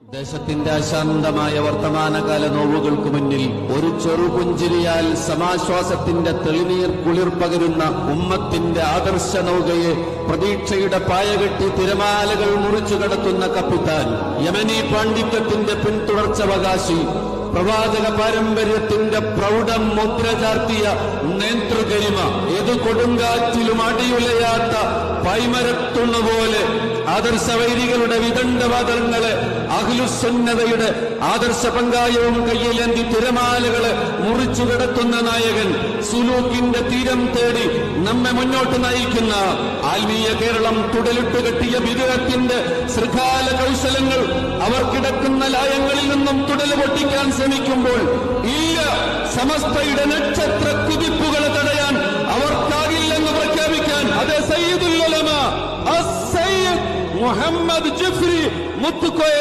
ദേശത്തിന്റെ അശാന്തമായ വർത്തമാനകാല നോവുകൾക്ക് മുന്നിൽ ഒരു ചെറുപുഞ്ചിരിയാൽ സമാശ്വാസത്തിന്റെ തെളിനീർ കുളിർ പകരുന്ന ഉമ്മത്തിന്റെ ആദർശ നൗകയെ പ്രതീക്ഷയുടെ പായകെട്ടി തിരമാലകൾ മുറിച്ചു കടത്തുന്ന കപ്പിത്താൻ, യമനി പാണ്ഡിത്യത്തിന്റെ പിന്തുടർച്ചവകാശി, പ്രവാചക പാരമ്പര്യത്തിന്റെ പ്രൗഢം മുദ്ര ചാർത്തിയ നേതൃകരിമ, ഏതു കൊടുങ്കാറ്റിലും അടിയുലയാത്ത പൈമരത്തുണ്ണുപോലെ ആദർശവൈരികളുടെ വിദണ്ഡവാദങ്ങളെ അഹ്ലുസുന്നതയുടെ ആദർശ പങ്കായവും കയ്യിലേന്തി തിരമാലകളെ മുറിച്ചു കിടത്തുന്ന നായകൻ, സുലൂക്കിന്റെ തീരം തേടി നമ്മെ മുന്നോട്ട് നയിക്കുന്ന ആത്മീയ കേരളം തുടലിട്ട് കെട്ടിയ വിദേഹത്തിന്റെ ശൃഖാല കൗശലങ്ങൾ അവർ കിടക്കുന്ന ലായങ്ങളിൽ നിന്നും തുടല് പൊട്ടിക്കാൻ ശ്രമിക്കുമ്പോൾ ഇല്ല, സമസ്തയുടെ നക്ഷത്ര കുതിപ്പുകളെ തടയാൻ അവർക്കാകില്ലെന്ന് പ്രഖ്യാപിക്കാൻ അതേ സയ്യിദുൽ ഉലമ സയ്യിദ് മുഹമ്മദ് ജിഫ്രി മുത്തുക്കോയ